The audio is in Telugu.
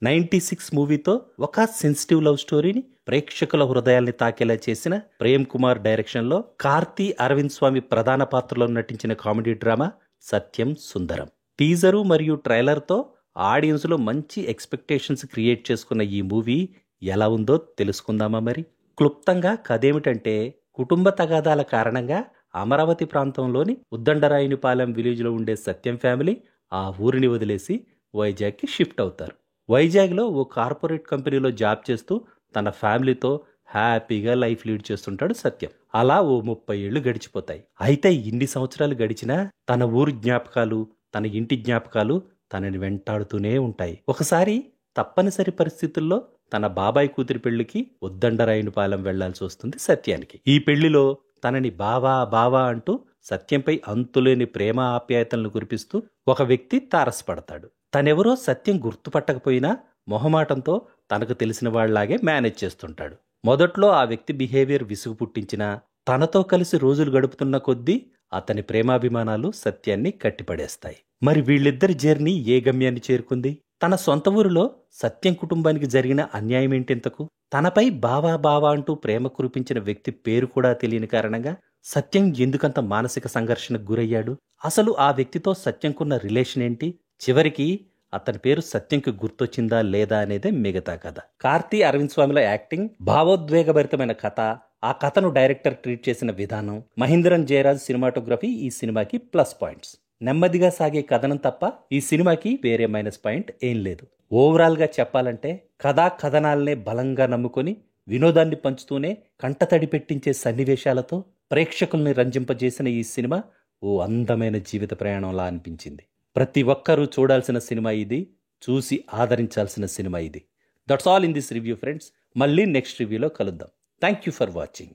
96 మూవీతో ఒక సెన్సిటివ్ లవ్ స్టోరీని ప్రేక్షకుల హృదయాల్ని తాకేలా చేసిన ప్రేమ్ కుమార్ డైరెక్షన్లో కార్తీ అరవింద్ స్వామి ప్రధాన పాత్రలో నటించిన కామెడీ డ్రామా సత్యం సుందరం. టీజరు మరియు ట్రైలర్తో ఆడియన్స్లో మంచి ఎక్స్పెక్టేషన్స్ క్రియేట్ చేసుకున్న ఈ మూవీ ఎలా ఉందో తెలుసుకుందామా మరి. క్లుప్తంగా కథేమిటంటే, కుటుంబ తగాదాల కారణంగా అమరావతి ప్రాంతంలోని ఉద్దండరాయునిపాలెం విలేజ్లో ఉండే సత్యం ఫ్యామిలీ ఆ ఊరిని వదిలేసి వైజాగ్కి షిఫ్ట్ అవుతారు. వైజాగ్లో ఓ కార్పొరేట్ కంపెనీలో జాబ్ చేస్తూ తన ఫ్యామిలీతో హ్యాపీగా లైఫ్ లీడ్ చేస్తుంటాడు సత్యం. అలా ఓ 30 ఏళ్లు గడిచిపోతాయి. అయితే ఇన్ని సంవత్సరాలు గడిచినా తన ఊరు జ్ఞాపకాలు, తన ఇంటి జ్ఞాపకాలు తనని వెంటాడుతూనే ఉంటాయి. ఒకసారి తప్పనిసరి పరిస్థితుల్లో తన బాబాయ్ కూతురి పెళ్లికి ఉద్దండరాయునిపాలెం వెళ్లాల్సి వస్తుంది సత్యానికి. ఈ పెళ్లిలో తనని బావా బావా అంటూ సత్యంపై అంతులేని ప్రేమ ఆప్యాయతలను కురిపిస్తూ ఒక వ్యక్తి తారసపడతాడు. తనెవరో సత్యం గుర్తుపట్టకపోయినా మొహమాటంతో తనకు తెలిసిన వాళ్లాగే మేనేజ్ చేస్తుంటాడు. మొదట్లో ఆ వ్యక్తి బిహేవియర్ విసుగు పుట్టించినా తనతో కలిసి రోజులు గడుపుతున్న కొద్దీ అతని ప్రేమాభిమానాలు సత్యాన్ని కట్టిపడేస్తాయి. మరి వీళ్ళిద్దరి జర్నీ ఏ గమ్యాన్ని చేరుకుంది? తన సొంత ఊరిలో సత్యం కుటుంబానికి జరిగిన అన్యాయం ఏంటింతకు? తనపై బావా బావా అంటూ ప్రేమ కురిపించిన వ్యక్తి పేరు కూడా తెలియని కారణంగా సత్యం ఎందుకంత మానసిక సంఘర్షణకు గురయ్యాడు? అసలు ఆ వ్యక్తితో సత్యంకున్న రిలేషన్ ఏంటి? చివరికి అతని పేరు సత్యంకి గుర్తొచ్చిందా లేదా అనేదే మిగతా కథ. కార్తీ అరవింద్ స్వామిల యాక్టింగ్, భావోద్వేగభరితమైన కథ, ఆ కథను డైరెక్టర్ ట్రీట్ చేసిన విధానం, మహేంద్రన్ జయరాజ్ సినిమాటోగ్రఫీ ఈ సినిమాకి ప్లస్ పాయింట్స్. నెమ్మదిగా సాగే కథనం తప్ప ఈ సినిమాకి వేరే మైనస్ పాయింట్ ఏం లేదు. ఓవరాల్ గా చెప్పాలంటే కథా కథనాలనే బలంగా నమ్ముకొని వినోదాన్ని పంచుతూనే కంటతడి పెట్టించే సన్నివేశాలతో ప్రేక్షకుల్ని రంజింపజేసిన ఈ సినిమా ఓ అందమైన జీవిత ప్రయాణంలా అనిపించింది. ప్రతి ఒక్కరూ చూడాల్సిన సినిమా ఇది, చూసి ఆదరించాల్సిన సినిమా ఇది. That's all in this review friends. మళ్ళీ నెక్స్ట్ రివ్యూలో కలుద్దాం. Thank you for watching.